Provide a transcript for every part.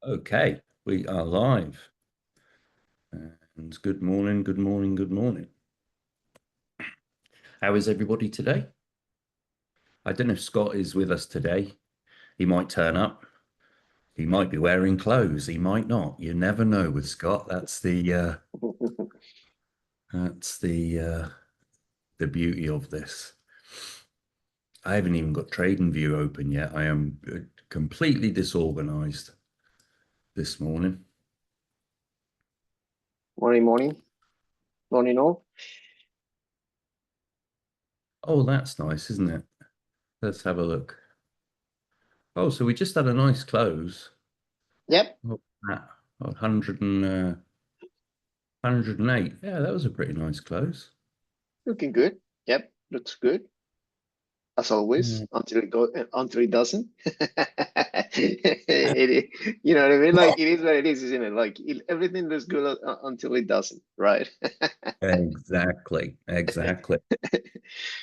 Okay, we are live. And good morning, good morning, good morning. How is everybody today? I don't know if Scott is with us today. He might turn up. He might be wearing clothes. He might not. You never know with Scott. That's the beauty of this. I haven't even got TradingView open yet. I am completely disorganized this morning. Morning, all. Oh, that's nice, isn't it? Let's have a look. Oh, so we just had a nice close. Yep, Oh, 100 and 108. Yeah, that was a pretty nice close. looking good. Yep, looks good as always Yeah. until it doesn't. You know what I mean? Like it is what it is, isn't it? Like everything looks good until it doesn't, right? Exactly, exactly.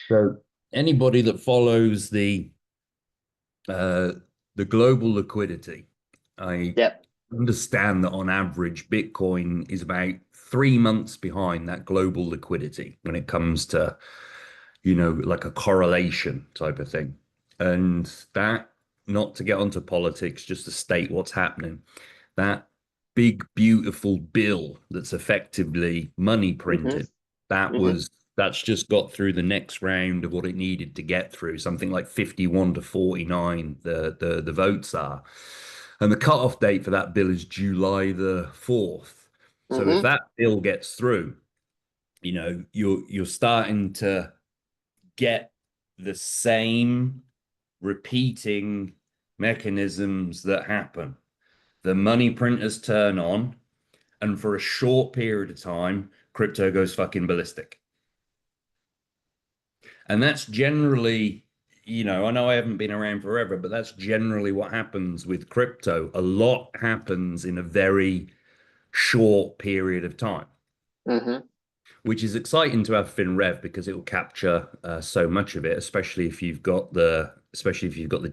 So anybody that follows uh the global liquidity, I Yep. understand that on average Bitcoin is about 3 months behind that global liquidity when it comes to, like a correlation type of thing. And that, not to get onto politics, just to state what's happening, that big, beautiful bill that's effectively money Mm-hmm. printed, that Mm-hmm. was that's just got through the next round of what it needed to get through, something like 51 to 49, the votes are. And the cutoff date for that bill is July the 4th. So if Mm-hmm. that bill gets through, you're starting to get the same repeating mechanisms that happen. The money printers turn on, and for a short period of time, crypto goes fucking ballistic. And that's generally, I know I haven't been around forever, but that's generally what happens with crypto. A lot happens in a very short period of time, Mm-hmm. which is exciting to have FinRev because it will capture so much of it, especially if you've got the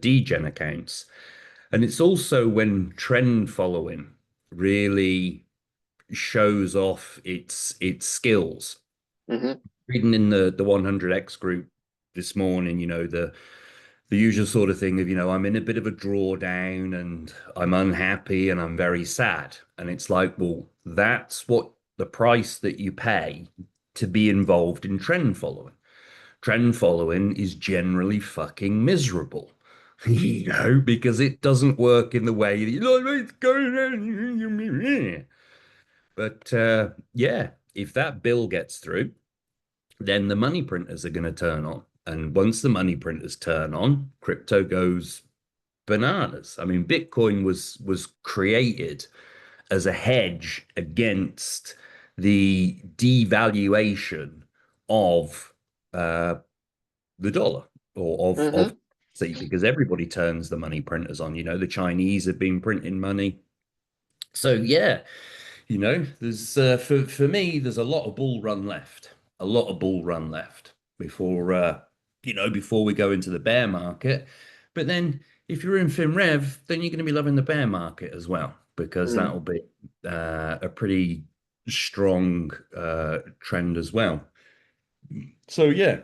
degen accounts. And it's also when trend following really shows off its skills. Mm-hmm. Reading in the 100x group this morning, the usual sort of thing of, I'm in a bit of a drawdown and I'm unhappy and I'm very sad. And it's like, well, that's what the price that you pay to be involved in trend following. Trend following is generally fucking miserable. Because it doesn't work in the way that you know it's going on. But yeah, if that bill gets through, then the money printers are going to turn on. And once the money printers turn on, crypto goes bananas. I mean, Bitcoin was created as a hedge against the devaluation of uh, the dollar or of Mm-hmm. see, because everybody turns the money printers on. The Chinese have been printing money. So yeah, there's for me, there's a lot of bull run left. A lot of bull run left before before we go into the bear market. But then if you're in FinRev, then you're going to be loving the bear market as well, because Mm-hmm. that'll be a pretty strong trend as well. So yeah,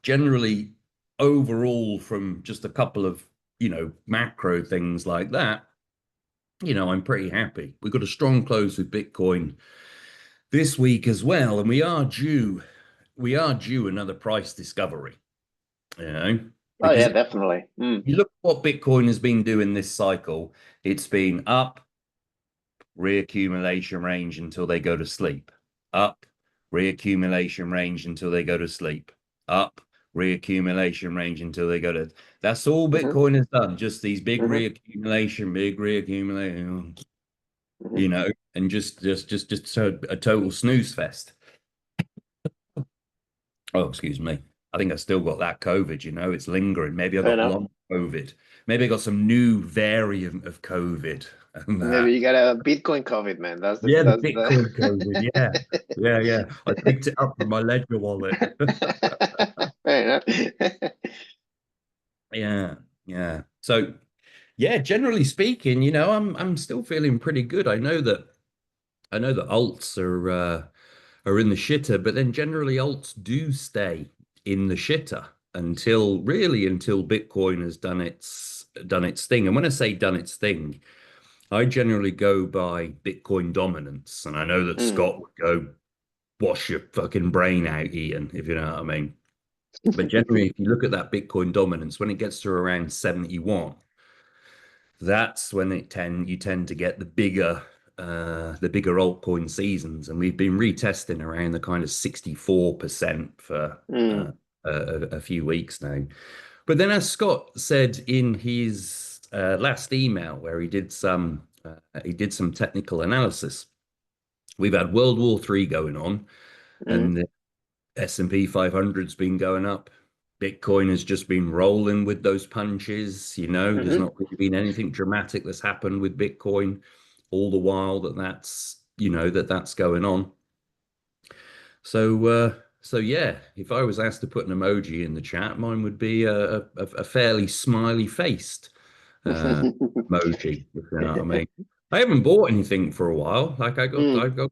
generally overall from just a couple of, macro things like that, I'm pretty happy. We've got a strong close with Bitcoin this week as well, and we are due another price discovery, you know, Oh because yeah, if definitely. Mm. you look at what Bitcoin has been doing this cycle, it's been up, reaccumulation range until they go to sleep, up, reaccumulation range until they go to sleep, up, reaccumulation range until they go to. That's all Mm-hmm. Bitcoin has done. Just these Mm-hmm. big reaccumulation, Mm-hmm. and just so a total snooze fest. Oh, excuse me. I think I still got that COVID, it's lingering. Maybe I I got know. long COVID. Maybe I got some new variant of COVID and Maybe that. you got a Bitcoin COVID, man. That's the Yeah, the that's Bitcoin COVID. Yeah. Yeah, yeah. I picked it up from my Ledger wallet. the Fair enough. Yeah, yeah. So Yeah, generally speaking, I'm still feeling pretty good. I know that alts are in the shitter, but then generally alts do stay in the shitter until Bitcoin has done its thing. And when I say done its thing, I generally go by Bitcoin dominance. And I know that Mm. Scott would go, wash your fucking brain out, Ian, if you know what I mean. But generally, if you look at that Bitcoin dominance, when it gets to around 71, that's when you tend to get the bigger altcoin seasons, and we've been retesting around the kind of 64% for Mm. a few weeks now. But then, as Scott said in his last email, where he did some technical analysis, we've had World War III going on, Mm. and the S&P 500's been going up. Bitcoin has just been rolling with those punches. There's Hmm. not really been anything dramatic that's happened with Bitcoin all the while that's going on. So yeah, if I was asked to put an emoji in the chat, mine would be a fairly smiley faced uh, emoji, if you know what I mean. I haven't bought anything for a while. Like Mm. I've got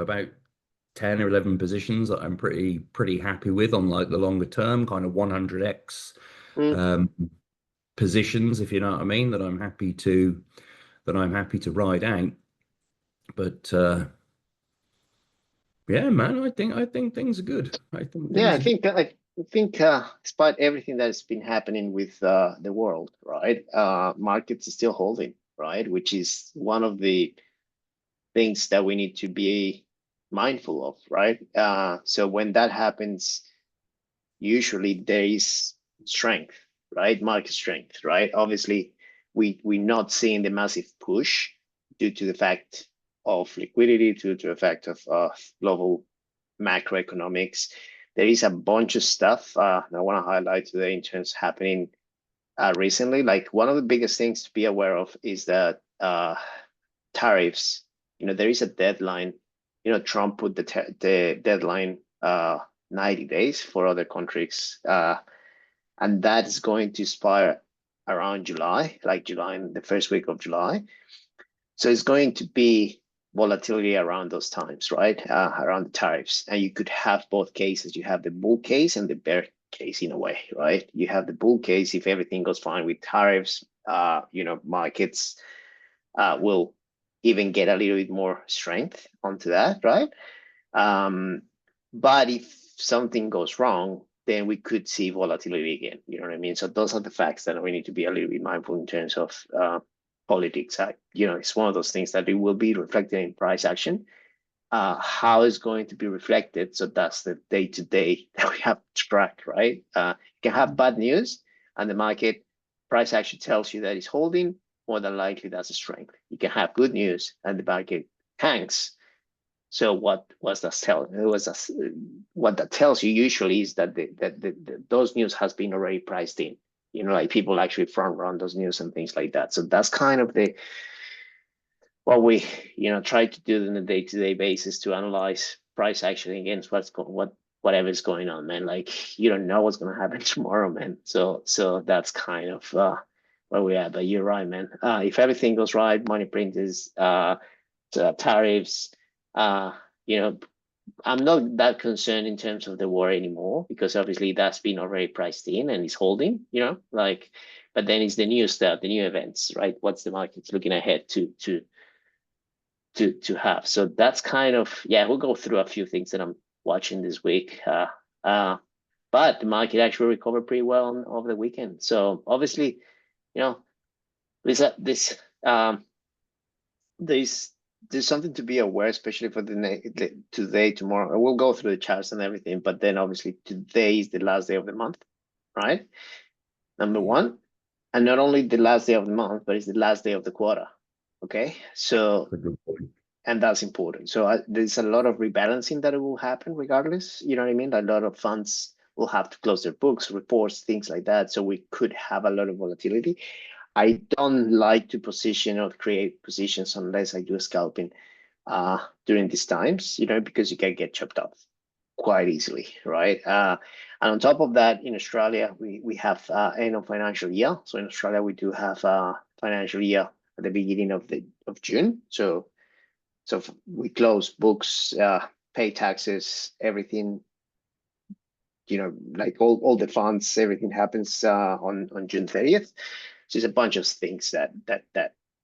about 10 or 11 positions that I'm pretty happy with on like the longer term, kind of 100x Mm. um, positions, if you know what I mean, that I'm happy to ride out. But yeah, man, I think things are good. I think Yeah, things are good. I think despite everything that's been happening with the world, right? Markets are still holding, right? Which is one of the things that we need to be mindful of, right? So when that happens, usually there is strength, right? Market strength, right? Obviously, we're not seeing the massive push due to the fact of liquidity, due to the fact of global macroeconomics. There is a bunch of stuff I want to highlight today in terms happening recently. Like one of the biggest things to be aware of is that tariffs. There is a deadline. Trump put the deadline 90 days for other countries, and that is going to expire around July, like July, in the first week of July. So it's going to be volatility around those times, right? Around the tariffs. And you could have both cases. You have the bull case and the bear case in a way, right? You have the bull case if everything goes fine with tariffs, markets will even get a little bit more strength onto that, right? Um, but if something goes wrong, then we could see volatility again. You know what I mean? So those are the facts that we need to be a little bit mindful in terms of politics. It's one of those things that it will be reflected in price action. How is going to be reflected? So that's the day to day that we have to track, right? You can have bad news, and the market price action tells you that it's holding. More than likely, that's a strength. You can have good news, and the market tanks. So what was that tell? It was what that tells you usually is that those news has been already priced in. Like people actually front run those news and things like that. So that's kind of the what we try to do on a day-to-day basis to analyze price action against whatever's going on, man. Like you don't know what's gonna happen tomorrow, man. So that's kind of where we are. But you're right, man. If everything goes right, money print is tariffs, uh, you know, I'm not that concerned in terms of the war anymore because obviously that's been already priced in and it's holding, but then it's the new stuff, the new events, right? What's the market's looking ahead to have. So that's kind of, yeah, we'll go through a few things that I'm watching this week. But the market actually recovered pretty well over the weekend. So obviously, you know, this there's there's something to be aware, especially for the today, tomorrow. We'll go through the charts and everything, but then obviously today is the last day of the month, right? Number one, and not only the last day of the month, but it's the last day of the quarter. Okay, so That's a good point. and that's important. So there's a lot of rebalancing that will happen regardless. You know what I mean? A lot of funds will have to close their books, reports, things like that. So we could have a lot of volatility. I don't like to position or create positions unless I do scalping during these times, because you can get chopped up. quite easily, right? And on top of that, in Australia, we have end of financial year. So in Australia, we do have a financial year at the beginning of June. So we close books, pay taxes, everything. Like all the funds, everything happens on June 30th. So there's a bunch of things that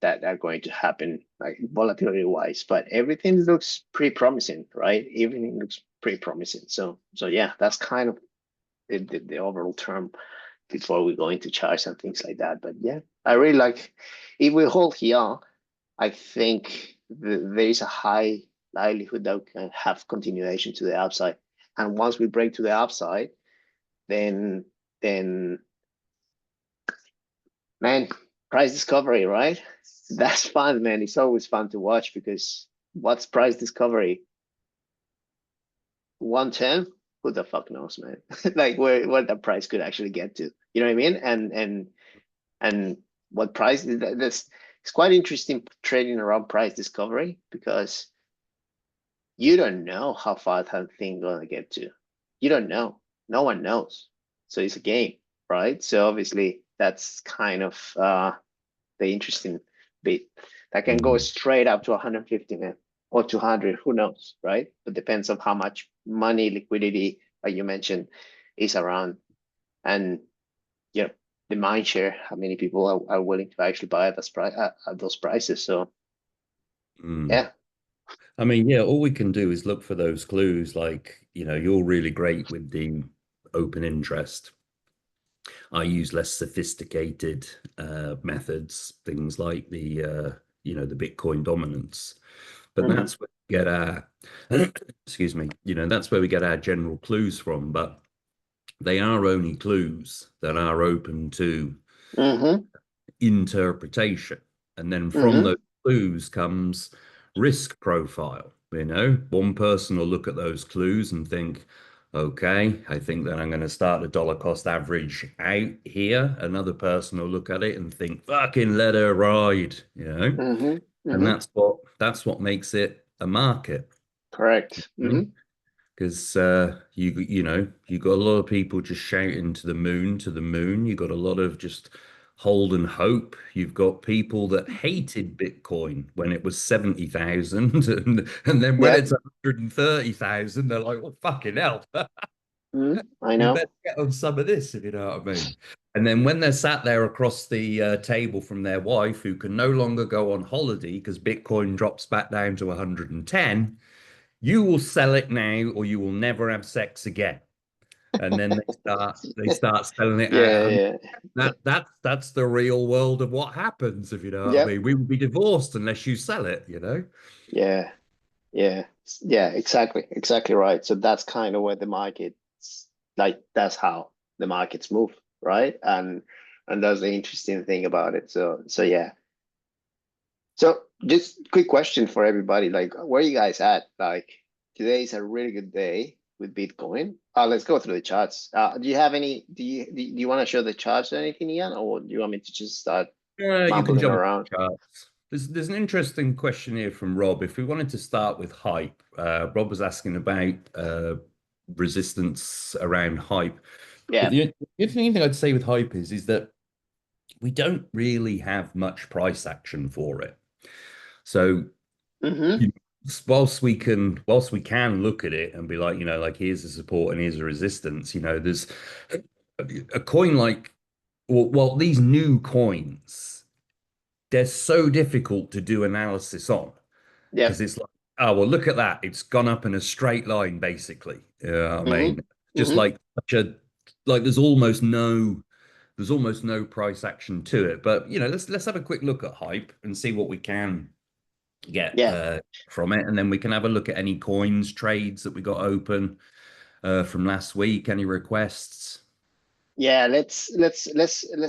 are going to happen, like volatility wise, but everything looks pretty promising, right? Everything looks pretty promising. So yeah, that's kind of the overall term before we go into charts and things like that. But yeah, I really like, if we hold here, I think there is a high likelihood that we can have continuation to the upside. And once we break to the upside, then man, price discovery, right? That's fun, man. It's always fun to watch because what's price discovery? 110? Who the fuck knows, man? Like where the price could actually get to. You know what I mean? And what price is that? It's quite interesting trading around price discovery because you don't know how far that thing gonna get to. You don't know. No one knows. So it's a game, right? So obviously that's kind of the interesting bit. That can go straight up to 150, man, or 200, who knows, right? It depends on how much money, liquidity, like you mentioned, is around. And the mind share, how many people are willing to actually buy at those prices. So yeah. I mean, yeah, all we can do is look for those clues. Like, you're really great with the open interest. I use less sophisticated methods, things like the Bitcoin dominance. But that's where we get our, excuse me, that's where we get our general clues from. But they are only clues that are open to interpretation. And then from those clues comes risk profile. One person will look at those clues and think, okay, I think that I'm going to start a dollar cost average out here. Another person will look at it and think, fucking let her ride, and that's what makes it a market. Correct. Because you got a lot of people just shouting to the moon. You got a lot of just hold and hope. You've got people that hated Bitcoin when it was 70,000, and then when Yeah. it's 130,000, they're like, well, fucking hell. I We know. better get on some of this, if you know what I mean. And then when they're sat there across the table from their wife, who can no longer go on holiday because Bitcoin drops back down to 110, you will sell it now or you will never have sex again. And then they start selling it out. Yeah. That's the real world of what happens, if you know what I Yep. mean. We will be divorced unless you sell it, Yeah. Yeah, exactly right. So that's kind of where the markets, like that's how the markets move, right? And that's the interesting thing about it. So yeah. So just quick question for everybody, like where are you guys at? Like today is a really good day with Bitcoin. Let's go through the charts. Do you have any, do you want to show the charts or anything, Ian, or do you want me to just start You can mumbling jump around? on the charts. There's an interesting question here from Rob. If we wanted to start with hype, Rob was asking about resistance around hype. But Yeah. the interesting thing I'd say with hype is that we don't really have much price action for it. So Mm-hmm. you whilst we can look at it and be like, like here's a support and here's a resistance, there's a coin like, well, these new coins, they're so difficult to do analysis on Yeah. because it's like, oh, well, look at that. It's gone up in a straight line, basically. You know what I Mm-hmm. mean? Just Mm-hmm. like there's almost no price action to it. But let's have a quick look at hype and see what we can get Yeah. from it, and then we can have a look at any coins trades that we got open from last week. Any requests? Yeah, let's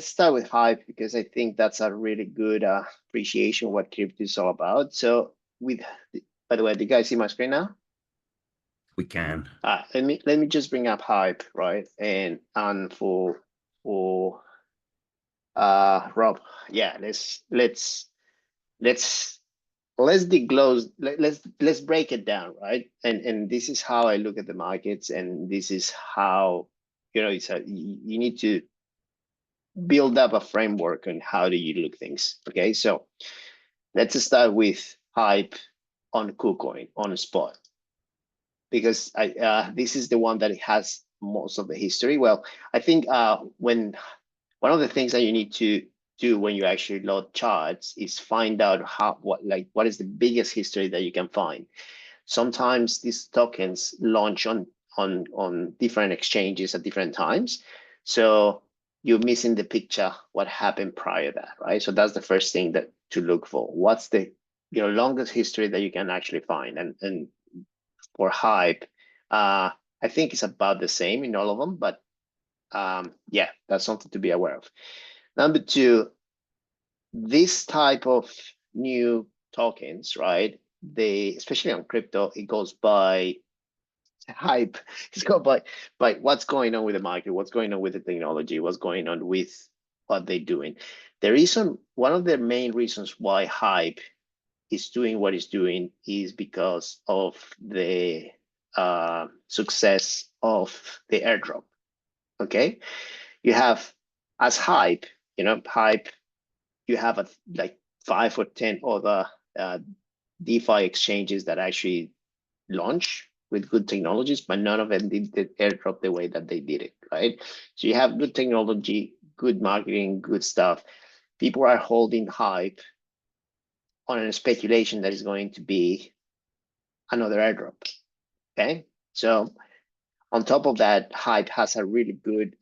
start with hype because I think that's a really good appreciation of what crypto is all about. So with, by the way, do you guys see my screen now? We can. Let me just bring up hype, right? And for Rob, yeah, let's let's deglose, let's break it down, right? And this is how I look at the markets, and this is how, it's you need to build up a framework on how do you look things. Okay, so let's start with hype on KuCoin on spot, because this is the one that has most of the history. Well, I think when one of the things that you need to do when you actually load charts is find out what is the biggest history that you can find. Sometimes these tokens launch on different exchanges at different times, so you're missing the picture what happened prior to that, right? So that's the first thing that to look for. What's the longest history that you can actually find? And for hype, I think it's about the same in all of them, but yeah, that's something to be aware of. Number two, this type of new tokens, right? They, especially on crypto, it goes by hype. It's go by what's going on with the market, what's going on with the technology, what's going on with what they're doing. The reason, one of the main reasons why hype is doing what it's doing is because of the success of the airdrop. Okay, you have as hype, hype. You have like 5 or 10 other DeFi exchanges that actually launch with good technologies, but none of them did the airdrop the way that they did it, right? So you have good technology, good marketing, good stuff. People are holding hype on a speculation that is going to be another airdrop. Okay, so on top of that, hype has a really good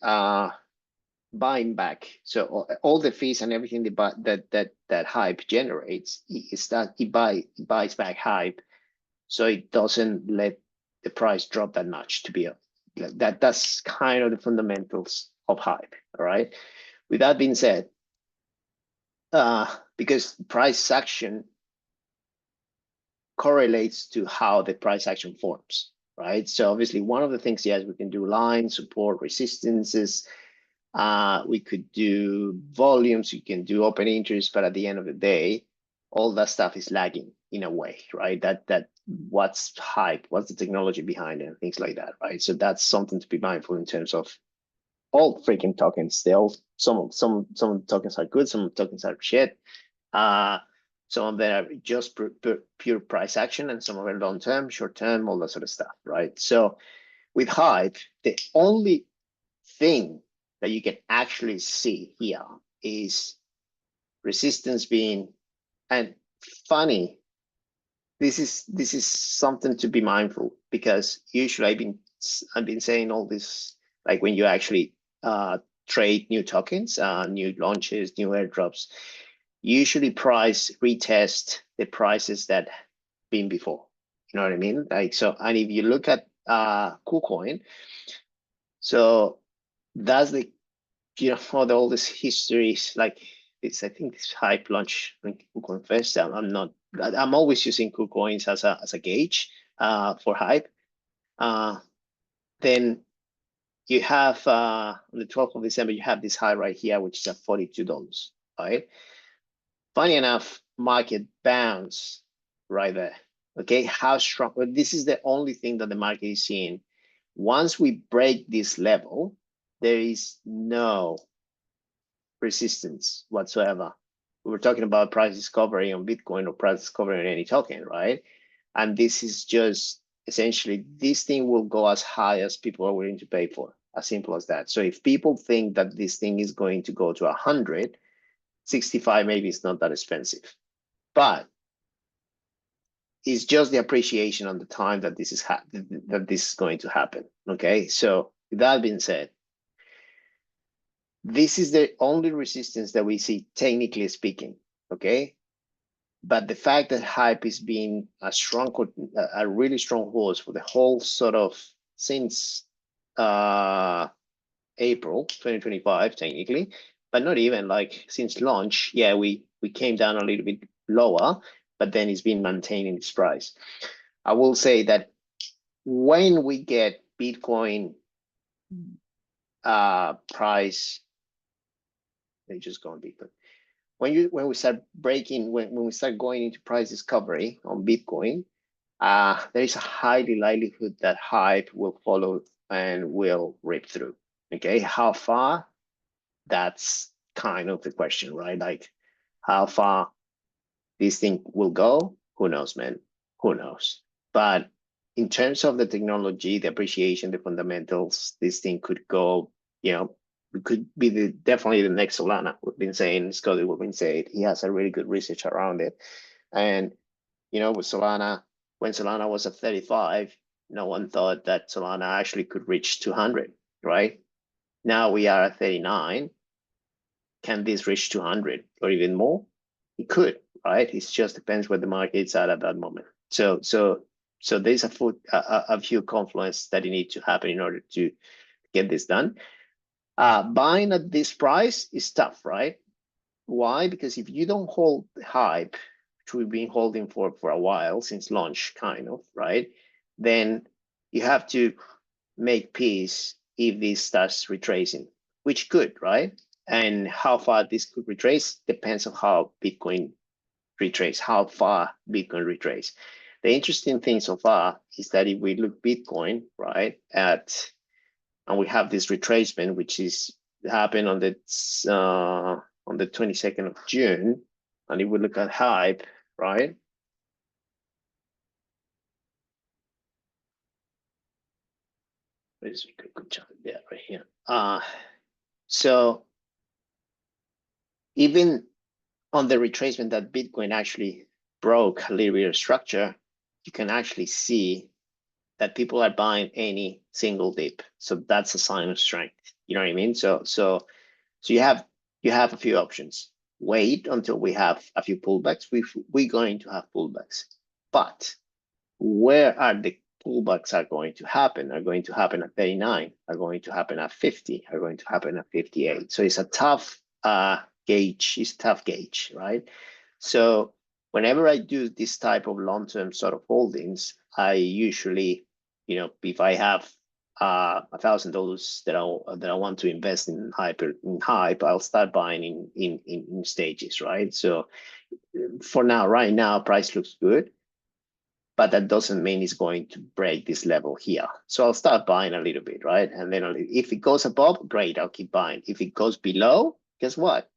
buying back. So all the fees and everything that hype generates is that it buys back hype, so it doesn't let the price drop that much. To be that's kind of the fundamentals of hype. All right. With that being said, because price action correlates to how the price action forms, right? So obviously one of the things, yes, we can do lines, support, resistances. We could do volumes, you can do open interest, but at the end of the day, all that stuff is lagging in a way, right? That what's hype, what's the technology behind it, and things like that, right? So that's something to be mindful in terms of all freaking tokens. They all some tokens are good, some tokens are shit. Some of them are just pure price action, and some of them long term, short term, all that sort of stuff, right? So with hype, the only thing that you can actually see here is resistance being, and funny, this is something to be mindful, because usually I've been saying all this, like when you actually trade new tokens, new launches, new airdrops, usually price retest the prices that been before. You know what I mean? Like, so, and if you look at KuCoin, so that's the, for all this histories, like it's, I think it's hype launch on KuCoin first. I'm always using KuCoins as a gauge for hype. Then you have on the 12th of December, you have this high right here, which is at $42, right? Funny enough, market bounce right there. Okay, how strong? But this is the only thing that the market is seeing. Once we break this level, there is no resistance whatsoever. We were talking about price discovery on Bitcoin or price discovery on any token, right? And this is just essentially, this thing will go as high as people are willing to pay for, as simple as that. So if people think that this thing is going to go to 100, 65 maybe it's not that expensive, but it's just the appreciation on the time that this is going to happen. Okay, so with that being said, this is the only resistance that we see, technically speaking. Okay, but the fact that hype is being a really strong horse for the whole sort of since April 2025, technically, but not even, like since launch. Yeah, we came down a little bit lower, but then it's been maintaining its price. I will say that when we get Bitcoin price, let me just go on Bitcoin. when we start breaking, when we start going into price discovery on Bitcoin, there is a highly likelihood that hype will follow and will rip through. Okay, how far? That's kind of the question, right? Like how far this thing will go, who knows, man? Who knows? But in terms of the technology, the appreciation, the fundamentals, this thing could go, it could be definitely the next Solana. We've been saying, Scotty, we've been saying he has a really good research around it. And, with Solana, when Solana was at 35, no one thought that Solana actually could reach 200, right? Now we are at 39. Can this reach 200 or even more? It could, right? It just depends where the market's at that moment. So there's a few confluence that need to happen in order to get this done. Buying at this price is tough, right? Why? Because if you don't hold the hype, which we've been holding for a while, since launch, kind of, right? Then you have to make peace if this starts retracing, which could, right? And how far this could retrace depends on how Bitcoin retrace, how far Bitcoin retrace. The interesting thing so far is that if we look Bitcoin, right, and we have this retracement, which is happened on the 22nd of June, and if we look at hype, right? Where's a good chart? Yeah, right here. So even on the retracement that Bitcoin actually broke a little bit of structure, you can actually see that people are buying any single dip. So that's a sign of strength. You know what I mean? So you have a few options. Wait until we have a few pullbacks. We're going to have pullbacks, but where are the pullbacks are going to happen? Are going to happen at 39? Are going to happen at 50? Are going to happen at 58? So it's a tough gauge. It's a tough gauge, right? So whenever I do this type of long-term sort of holdings, I usually, if I have $1,000 that I want to invest in hype, I'll start buying in stages, right? So for now, right now, price looks good, but that doesn't mean it's going to break this level here. So I'll start buying a little bit, right? And then if it goes above, great, I'll keep buying. If it goes below, guess what?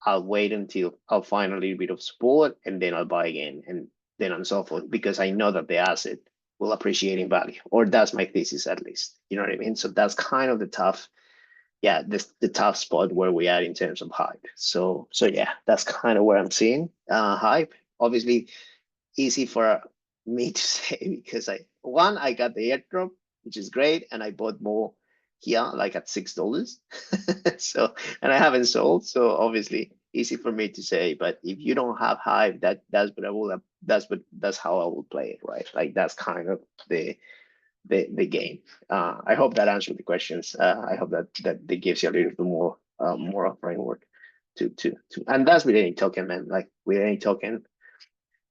I'll wait until I'll find a little bit of support and then I'll buy again and then and so forth, because I know that the asset will appreciate in value, or that's my thesis at least. You know what I mean? So that's kind of the tough spot where we are in terms of hype. So yeah, that's kind of where I'm seeing hype. Obviously, easy for me to say because I got the airdrop, which is great, and I bought more here like at $6. So, and I haven't sold, so obviously easy for me to say. But if you don't have hype, that's what I will have, that's how I will play it, right? Like that's kind of the game. I hope that answered the questions. I hope that gives you a little bit more a framework to and that's with any token, man. Like with any token,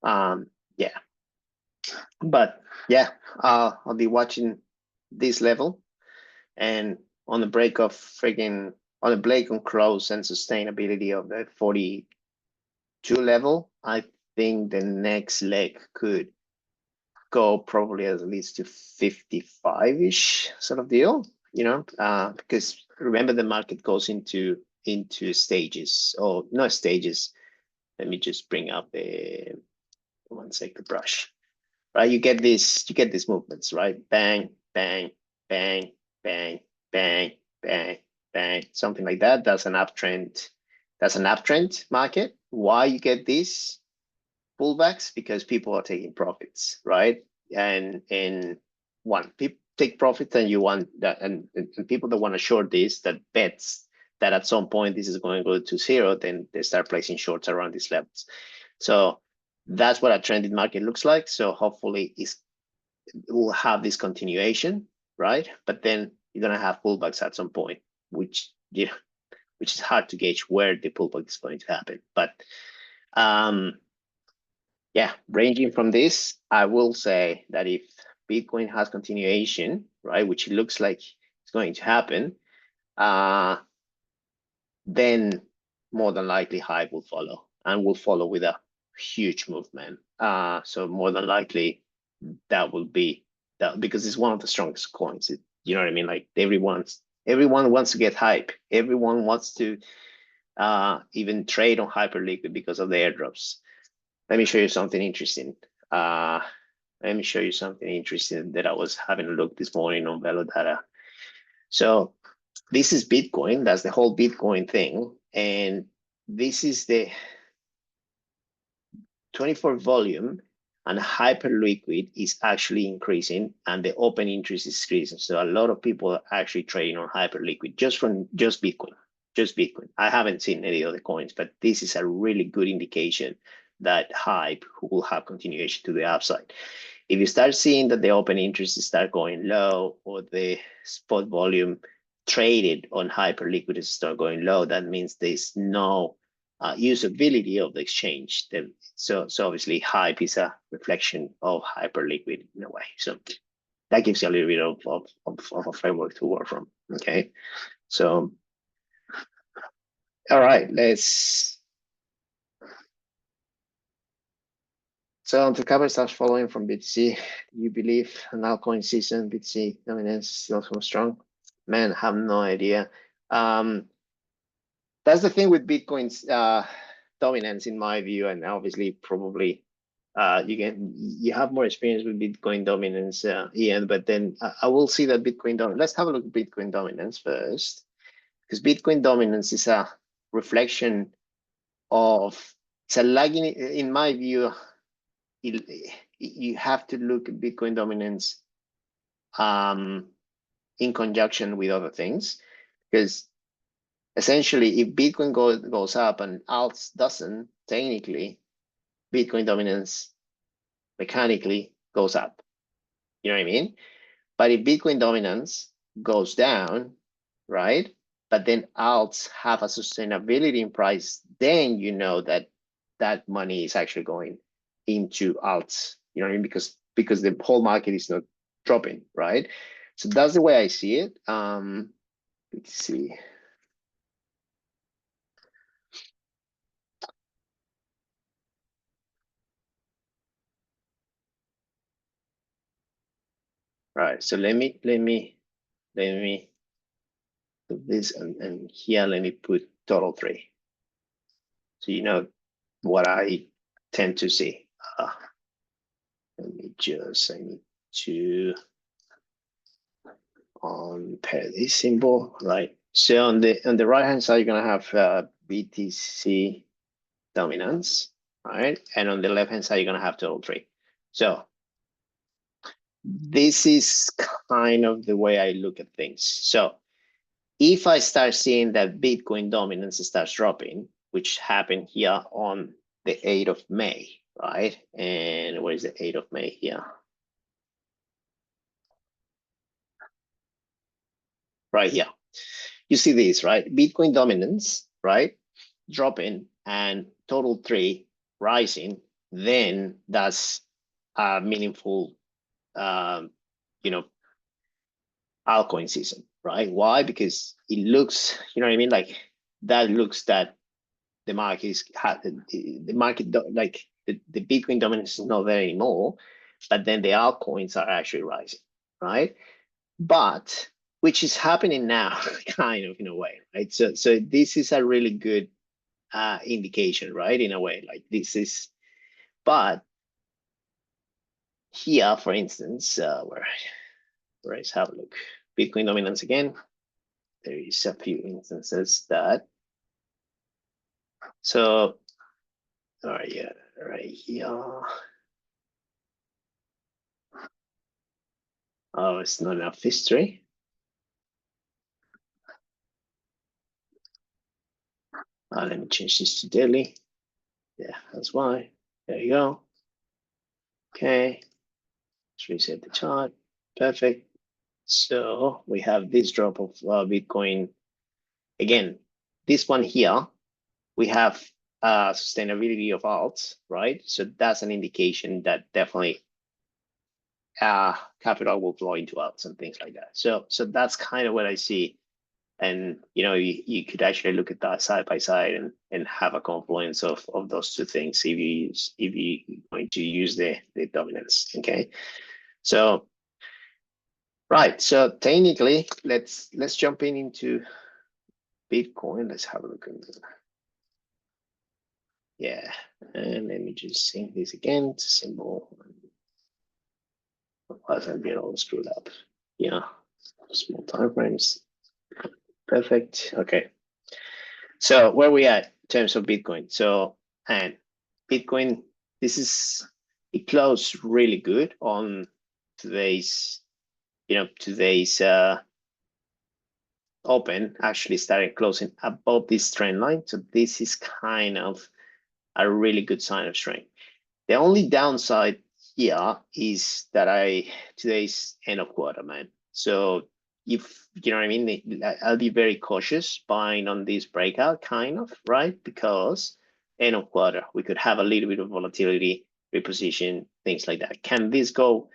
yeah. But yeah, I'll be watching this level, and on the break of on the break on close and sustainability of the 42 level, I think the next leg could go probably at least to 55-ish sort of deal, because remember the market goes into stages, or not stages. Let me just bring up the brush. Right, you get these movements, right? Bang, bang, bang, bang, bang, bang, bang, something like that. That's an uptrend. That's an uptrend market. Why you get these pullbacks? Because people are taking profits, right? And people take profits, and you want that, and people that want to short this, that bets that at some point this is going to go to zero, then they start placing shorts around these levels. So that's what a trended market looks like. So hopefully it will have this continuation, right? But then you're gonna have pullbacks at some point, which is hard to gauge where the pullback is going to happen. But yeah, ranging from this, I will say that if Bitcoin has continuation, right, which it looks like it's going to happen, then more than likely hype will follow, and will follow with a huge movement. So more than likely that will be that, because it's one of the strongest coins. You know what I mean? Like everyone wants to get hype. Everyone wants to even trade on Hyperliquid because of the airdrops. Let me show you something interesting. Let me show you something interesting that I was having a look this morning on Velodata. So this is Bitcoin. That's the whole Bitcoin thing. And this is the 24 volume, and Hyperliquid is actually increasing, and the open interest is increasing. So a lot of people are actually trading on Hyperliquid just Bitcoin, just Bitcoin. I haven't seen any other coins, but this is a really good indication that hype will have continuation to the upside. If you start seeing that the open interest start going low, or the spot volume traded on Hyperliquid start going low, that means there's no usability of the exchange. So obviously hype is a reflection of Hyperliquid in a way. So that gives you a little bit of a framework to work from. Okay, so all right, so the cover starts following from BTC. You believe an altcoin season, BTC dominance still so strong? Man, I have no idea. That's the thing with Bitcoin's dominance, in my view, and obviously probably you have more experience with Bitcoin dominance, Ian. But then I will see that Bitcoin dominance. Let's have a look at Bitcoin dominance first, because Bitcoin dominance is a reflection of, it's a lagging, in my view. You have to look at Bitcoin dominance in conjunction with other things, because essentially if Bitcoin goes up and alts doesn't, technically Bitcoin dominance mechanically goes up. You know what I mean? But if Bitcoin dominance goes down, right, but then alts have a sustainability in price, then you know that that money is actually going into alts. You know what I mean? Because the whole market is not dropping, right? So that's the way I see it. Let's see. Right. So let me put this, and here let me put total 3. So you know what I tend to see. I need to pair this symbol, right? So on the right hand side, you're gonna have BTC dominance, right? And on the left hand side, you're gonna have total 3. So this is kind of the way I look at things. So if I start seeing that Bitcoin dominance starts dropping, which happened here on the 8th of May, right? And where is the 8th of May here? Right here. You see this, right? Bitcoin dominance, right? Dropping, and total 3 rising, then that's a meaningful, you know, altcoin season, right? Why? Because it looks, you know what I mean? Like that looks that the market is, the market, like the Bitcoin dominance is not there anymore, but then the altcoins are actually rising, right? But which is happening now, kind of in a way, right? So this is a really good indication, right? In a way, like this is, but here, for instance, where is, have a look, Bitcoin dominance again. There is a few instances that, so, all right, yeah, right here. Oh, it's not enough history. Let me change this to daily. Yeah, that's why. There you go. Okay, let's reset the chart. Perfect. So we have this drop of Bitcoin. Again, this one here, we have sustainability of alts, right? So that's an indication that definitely capital will flow into alts and things like that. So that's kind of what I see And you could actually look at that side by side and have a confluence of those two things if you're going to use the dominance. Okay, so right, so technically let's jump into Bitcoin. Let's have a look at this. Yeah, and let me just sync this again. It's a symbol. Otherwise I'll get all screwed up. Yeah, small time frames. Perfect. Okay. So where we at in terms of Bitcoin? So, and Bitcoin, it closed really good on today's open, actually started closing above this trend line. So this is kind of a really good sign of strength. The only downside here is that today's end of quarter, man. So if you know what I mean, I'll be very cautious buying on this breakout, kind of, right? Because end of quarter, we could have a little bit of volatility, reposition, things like that. Can this go?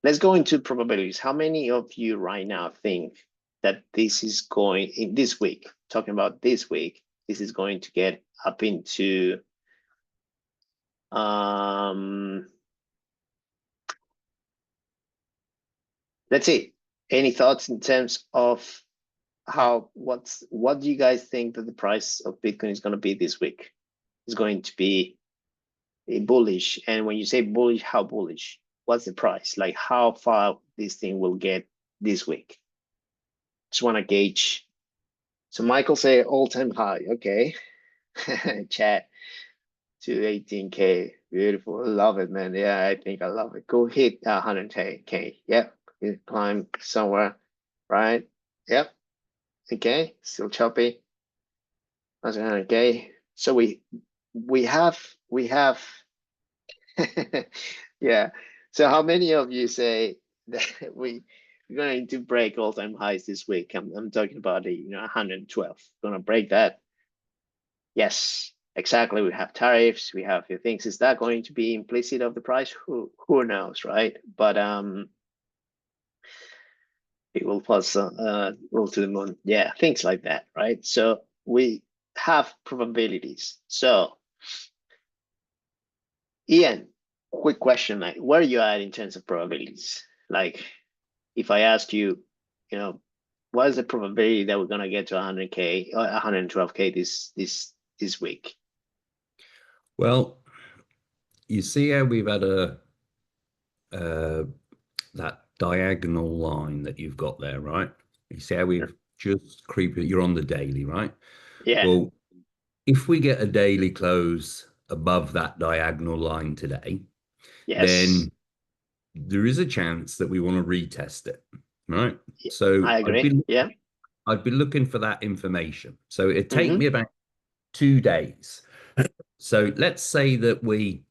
Let's go into probabilities. How many of you right now think that this is going in this week? Talking about this week, this is going to get up into let's see. Any thoughts in terms of what do you guys think that the price of Bitcoin is going to be this week? Is going to be bullish, and when you say bullish, how bullish? What's the price? Like how far this thing will get this week? Just want to gauge. So Michael say all-time high. Okay. Chat to 18K. Beautiful. I love it, man. Yeah, I think I love it. Go hit 100K. Yep. It climb somewhere, right? Yep. Okay. Still choppy. That's 100K. So we have yeah. So how many of you say that we're going to break all-time highs this week? I'm talking about the 112. Gonna break that. Yes, exactly. We have tariffs, we have a few things. Is that going to be implicit of the price? Who knows, right? But it will plus roll to the moon. Yeah, things like that, right? So we have probabilities. So Ian, quick question, like where are you at in terms of probabilities? Like if I ask you, what is the probability that we're gonna get to 100K or 112K this week? Well, you see how we've had uh, that diagonal line that you've got there, right? You see how we've just creeped, you're on the daily, right? Yeah. Well, if we get a daily close above that diagonal line today, Yes. then there is a chance that we want to retest it, right? Yeah, So I agree. Yeah. I'd be looking for that information. So it'd take Mm-hmm. me about 2 days. So let's say that we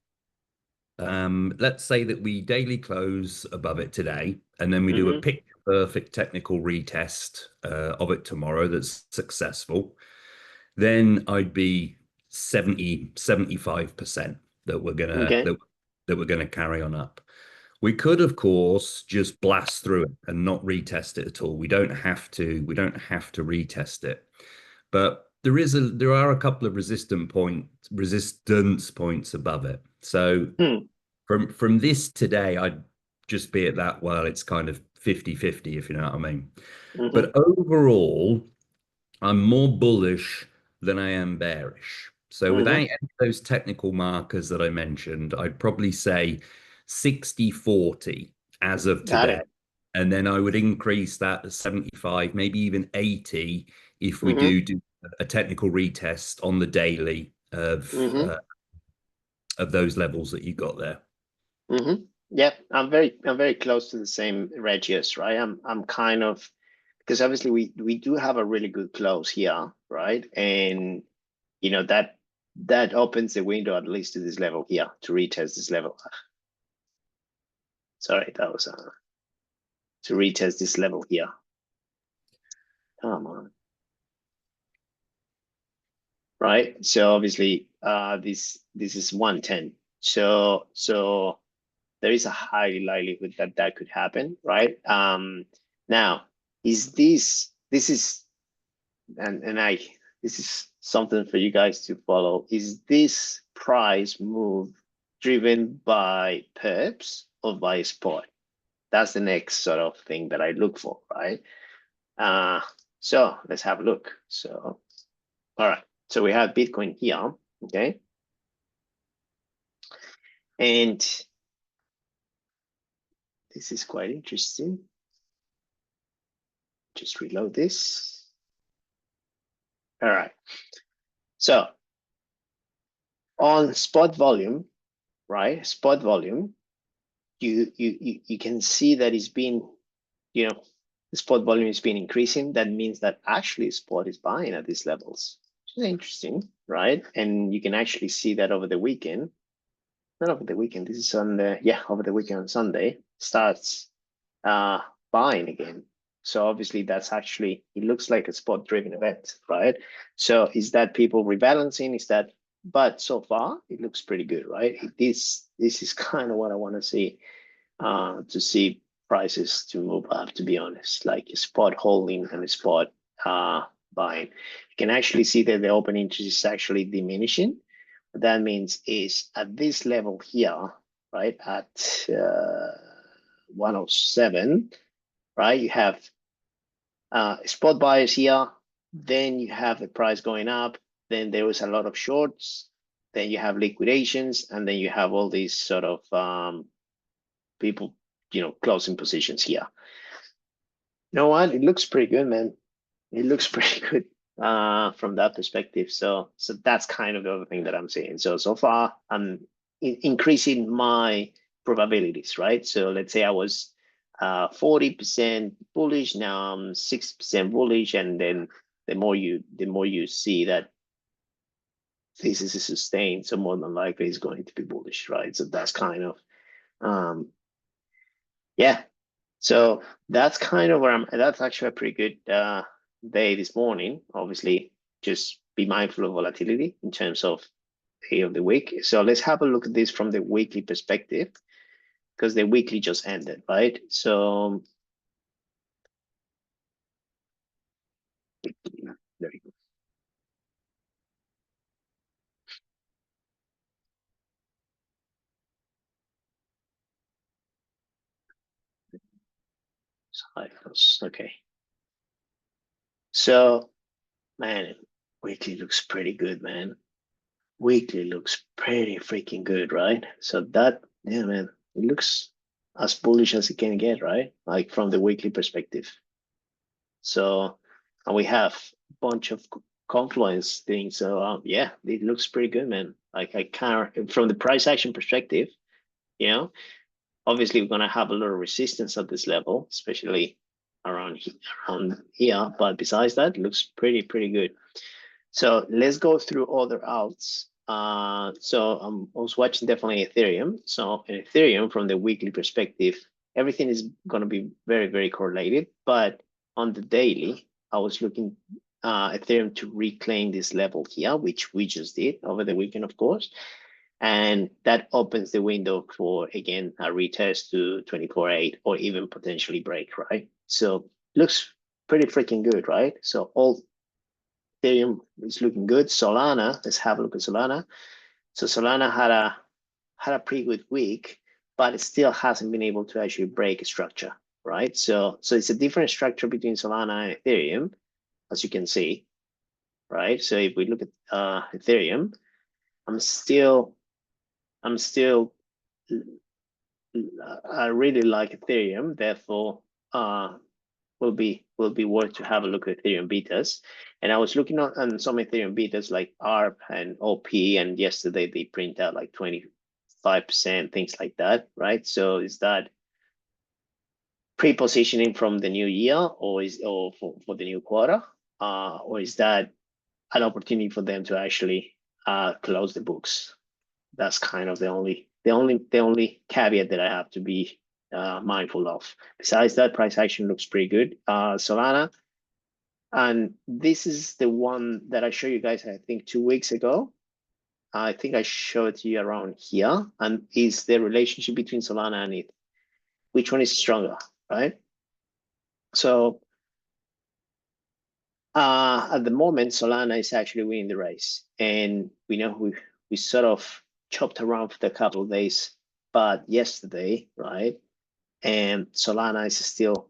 daily close above it today, and then we do a Mm-hmm. picture perfect technical retest of it tomorrow that's successful. Then I'd be 75% that we're gonna Okay. that we're gonna carry on up. We could, of course, just blast through it and not retest it at all. We don't have to retest it. But there are a couple of resistance points above it. So Hmm. from this today, I'd just be at that, well, it's kind of 50-50, if you know what I mean. Mm-hmm. But overall, I'm more bullish than I am bearish. So without Mm-hmm. any of those technical markers that I mentioned, I'd probably say 60-40 as of Got today. it. And then I would increase that to 75, maybe even 80 if we Mm-hmm. do a technical retest on the daily Mm-hmm. of those levels that you got there. Mm-hmm. Yeah, I'm very close to the same ratios, right? I'm kind of, because obviously we do have a really good close here, right? And that opens the window at least to this level here to retest this level. Sorry, that was to retest this level here. Come on. Right? So obviously this is 110. So there is a high likelihood that could happen, right? Now, is this is and this is something for you guys to follow. Is this price move driven by perps or by spot? That's the next sort of thing that I look for, right? So let's have a look. So, all right. So we have Bitcoin here, okay? And this is quite interesting. Just reload this. All right. So on spot volume, right? Spot volume, you can see that it's been, the spot volume has been increasing. That means that actually spot is buying at these levels. Which is interesting, right? And you can actually see that over the weekend. Not over the weekend. This is on the over the weekend on Sunday starts buying again. So obviously that's actually, it looks like a spot driven event, right? So is that people rebalancing? Is that, but so far it looks pretty good, right? This is kind of what I want to see prices to move up, to be honest, like a spot holding and a spot buying. You can actually see that the open interest is actually diminishing. What that means is at this level here, right, at 107, right, you have spot buyers here, then you have the price going up, then there was a lot of shorts, then you have liquidations, and then you have all these sort of people, closing positions here. You know what? It looks pretty good, man. It looks pretty good from that perspective. So that's kind of the other thing that I'm saying. So far, I'm increasing my probabilities, right? So let's say I was 40% bullish, now I'm 6% bullish, and then the more you see that this is a sustain, so more than likely it's going to be bullish, right? So that's kind of yeah. So that's kind of where that's actually a pretty good day this morning. Obviously, just be mindful of volatility in terms of day of the week. So let's have a look at this from the weekly perspective, because the weekly just ended, right? So there you go. Okay. So, man, weekly looks pretty good, man. Weekly looks pretty freaking good, right? So that, yeah, man, it looks as bullish as it can get, right? Like from the weekly perspective. So, and we have a bunch of confluence things. So, yeah, it looks pretty good, man. Like I can't, from the price action perspective, obviously we're gonna have a lot of resistance at this level, especially around here. But besides that, it looks pretty good. So let's go through other alts. So I was watching definitely Ethereum. So in Ethereum, from the weekly perspective, everything is going to be very correlated. But on the daily, I was looking Ethereum to reclaim this level here, which we just did over the weekend, of course. And that opens the window for, again, a retest to 24.8 or even potentially break, right? So looks pretty freaking good, right? So all Ethereum is looking good. Solana, let's have a look at Solana. So Solana had a pretty good week, but it still hasn't been able to actually break a structure, right? So it's a different structure between Solana and Ethereum, as you can see, right? So if we look at Ethereum, I really like Ethereum, therefore will be worth to have a look at Ethereum betas. And I was looking on some Ethereum betas like ARP and OP, and yesterday they print out like 25%, things like that, right? So is that pre-positioning from the new year, or for the new quarter, or is that an opportunity for them to actually close the books? That's kind of the only caveat that I have to be mindful of. Besides that, price action looks pretty good. Solana, and this is the one that I showed you guys, I think 2 weeks ago. I think I showed it to you around here, and is the relationship between Solana and ETH. Which one is stronger, right? So At the moment, Solana is actually winning the race, and we know we sort of chopped around for a couple of days, but yesterday, right? And Solana is still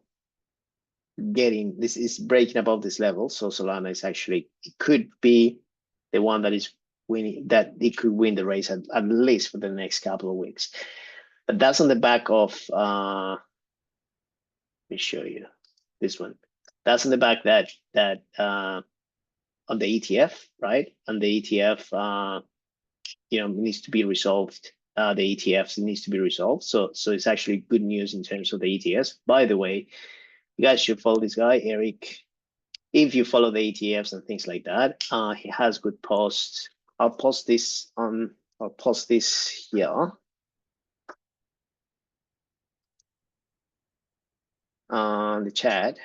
getting this is breaking above this level. So Solana is actually, it could be the one that is winning, that it could win the race at least for the next couple of weeks. But that's on the back of let me show you this one. That's on the back that on the ETF, right? And the ETF needs to be resolved. The ETFs needs to be resolved. So it's actually good news in terms of the ETFs. By the way, you guys should follow this guy, Eric. If you follow the ETFs and things like that, he has good posts. I'll post this here on the chat.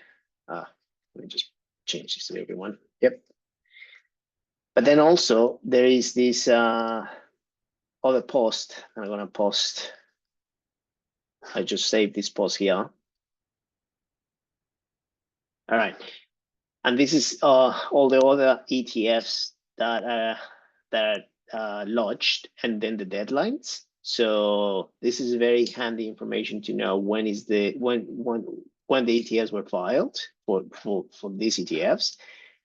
Let me just change this to everyone. Yep. But then also there is this other post. I'm gonna post. I just saved this post here. All right, and this is all the other ETFs that are lodged, and then the deadlines. So this is very handy information to know when the ETFs were filed for these ETFs,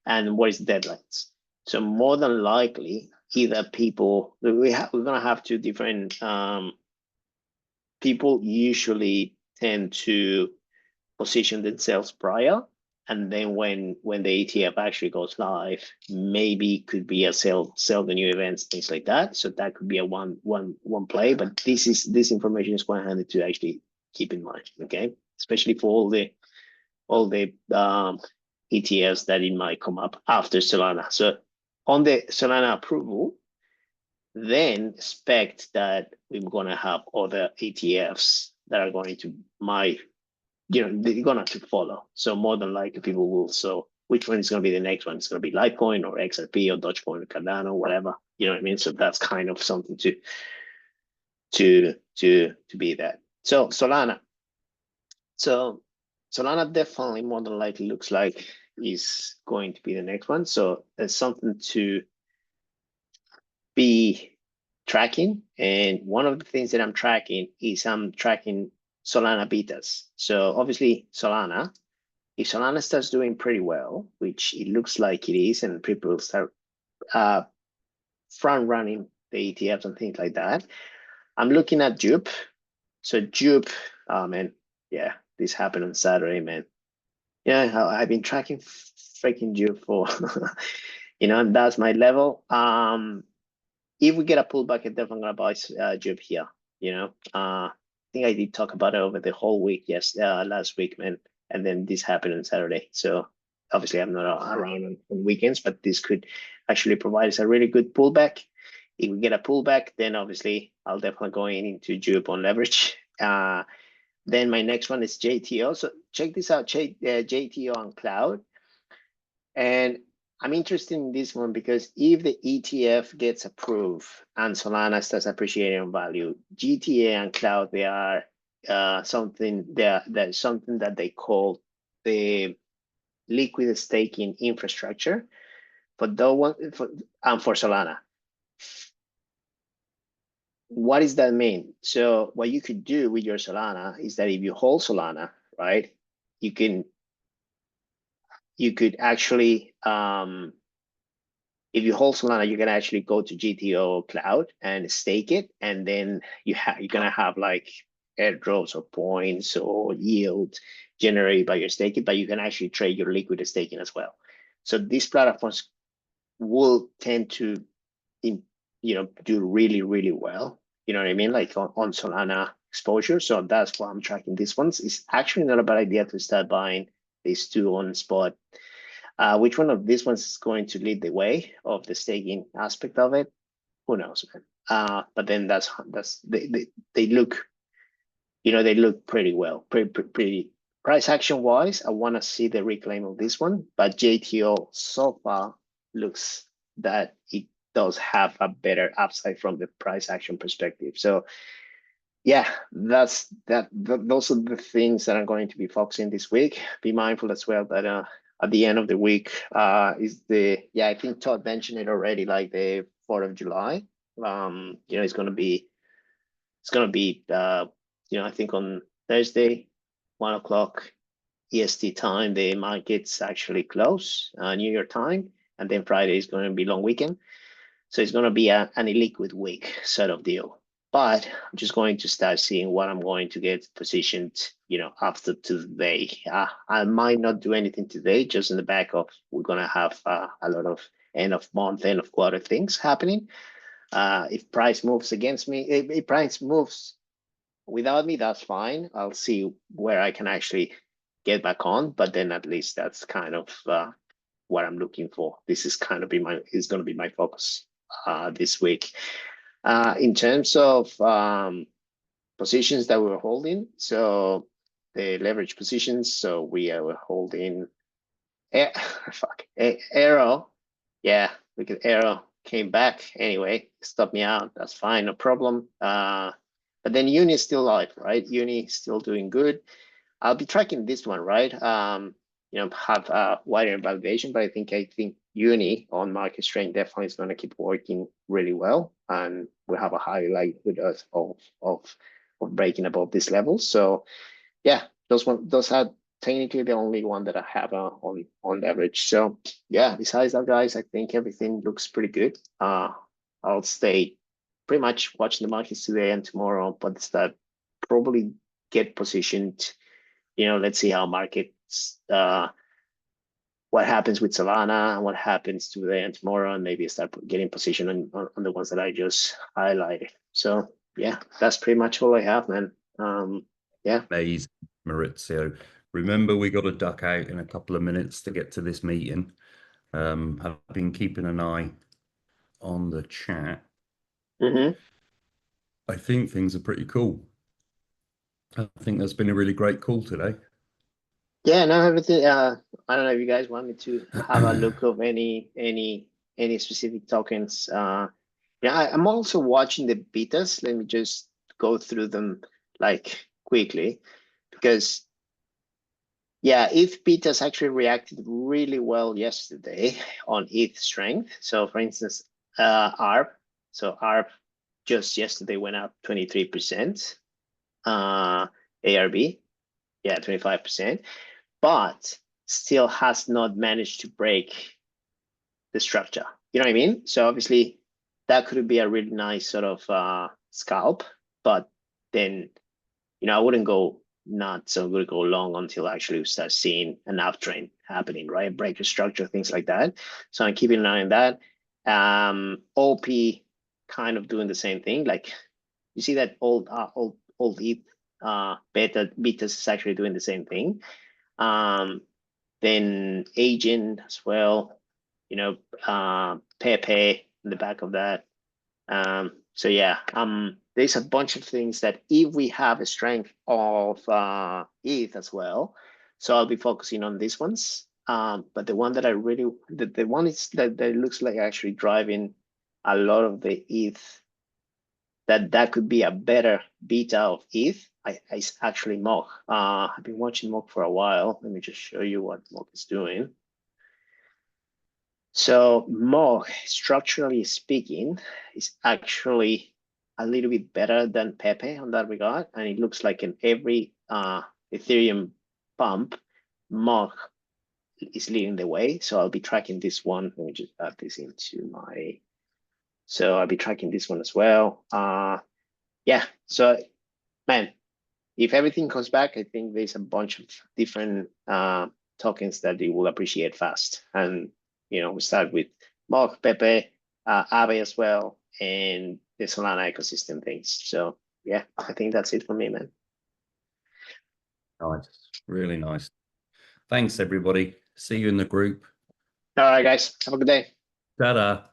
and what is the deadlines. So more than likely, either we're gonna have two different people usually tend to position themselves prior, and then when the ETF actually goes live, maybe it could be a sell the new events, things like that. So that could be a one play. But this information is quite handy to actually keep in mind, okay? Especially for all the ETFs that it might come up after Solana. So on the Solana approval, then expect that we're gonna have other ETFs that are going to they're gonna have to follow. So more than likely people will. So which one is gonna be the next one? It's gonna be Litecoin or XRP or Dogecoin or Cardano, whatever. You know what I mean? So that's kind of something to be that. So Solana. So Solana definitely more than likely looks like is going to be the next one. So there's something to be tracking. And one of the things that I'm tracking is I'm tracking Solana betas. So obviously Solana, if Solana starts doing pretty well, which it looks like it is, and people start front running the ETFs and things like that, I'm looking at Jupe. So Jupe, man, yeah, this happened on Saturday, man. Yeah, I've been tracking freaking Jupe for, and that's my level. If we get a pullback, I'm definitely gonna buy Jupe here. I think I did talk about it over the whole week. Yes, last week, man. And then this happened on Saturday. So obviously I'm not around on weekends, but this could actually provide us a really good pullback. If we get a pullback, then obviously I'll definitely go into Jupe on leverage. Then my next one is JTO. So check this out, JTO on cloud. And I'm interested in this one because if the ETF gets approved and Solana starts appreciating in value, GTA and cloud, they are something that they call the liquid staking infrastructure for for Solana. What does that mean? So what you could do with your Solana is that if you hold Solana, right, you could actually if you hold Solana, you can actually go to GTO Cloud and stake it, and then you're gonna have like airdrops or points or yield generated by your staking, but you can actually trade your liquid staking as well. So these platforms will tend to, do really, really well. You know what I mean? Like on Solana exposure. So that's why I'm tracking these ones. It's actually not a bad idea to start buying these two on spot. Which one of these ones is going to lead the way of the staking aspect of it? Who knows, man? But then they look, they look pretty well, pretty price action wise. I want to see the reclaim of this one, but JTO so far looks that it does have a better upside from the price action perspective. So yeah, those are the things that I'm going to be focusing this week. Be mindful as well that at the end of the week is I think Todd mentioned it already, like the 4th of July. It's gonna be I think on Thursday, 1 o'clock EST time, the markets actually close, New York time, and then Friday is going to be long weekend. So it's going to be an illiquid week sort of deal. But I'm just going to start seeing what I'm going to get positioned, after today. I might not do anything today, just in the back of we're going to have a lot of end of month, end of quarter things happening. If price moves against me, if price moves without me, that's fine. I'll see where I can actually get back on, but then at least that's kind of what I'm looking for. This is going to be my focus this week. In terms of positions that we were holding, so the leverage positions, so we are holding Arrow. Yeah, look at Arrow came back anyway, stopped me out. That's fine, no problem. But then Uni is still live, right? Uni is still doing good. I'll be tracking this one, right? Have a wider validation, but I think Uni on market strength definitely is going to keep working really well, and we have a high likelihood of breaking above this level. So yeah, those are technically the only one that I have on leverage. So yeah, besides that, guys, I think everything looks pretty good. I'll stay pretty much watching the markets today and tomorrow, but start probably get positioned. Let's see how markets, what happens with Solana and what happens today and tomorrow, and maybe start getting position on the ones that I just highlighted. So yeah, that's pretty much all I have, man. Yeah. Amazing, Maurizio. Remember, we got to duck out in a couple of minutes to get to this meeting. I've been keeping an eye on the chat. Mm-hmm. I think things are pretty cool. I think that's been a really great call today. Yeah, no, everything. I don't know if you guys want me to have a look of any specific tokens. I'm also watching the betas. Let me just go through them like quickly, because ETH betas actually reacted really well yesterday on ETH strength. So for instance, ARP. So ARP just yesterday went up 23%. ARB, 25%, but still has not managed to break the structure. You know what I mean? So obviously that could be a really nice sort of scalp, but then, I wouldn't go nuts. So I'm going to go long until actually we start seeing an uptrend happening, right? Break the structure, things like that. So I'm keeping an eye on that. OP kind of doing the same thing. Like you see that old ETH betas is actually doing the same thing. Then Agent as well, Pepe in the back of that. So yeah, there's a bunch of things that if we have a strength of ETH as well, so I'll be focusing on these ones. But the one that I really, the one is that looks like actually driving a lot of the ETH, that could be a better beta of ETH. It's actually Mock. I've been watching Mock for a while. Let me just show you what Mock is doing. So Mock, structurally speaking, is actually a little bit better than Pepe on that regard. And it looks like in every Ethereum pump, Mock is leading the way. So I'll be tracking this one. Let me just add this into my, so I'll be tracking this one as well. Yeah, so man, if everything comes back, I think there's a bunch of different tokens that they will appreciate fast. And, we start with Mock, Pepe, Aave as well, and the Solana ecosystem things. So yeah, I think that's it for me, man. Nice, really nice. Thanks, everybody. See you in the group. All right, guys, have a good day. Ta-da.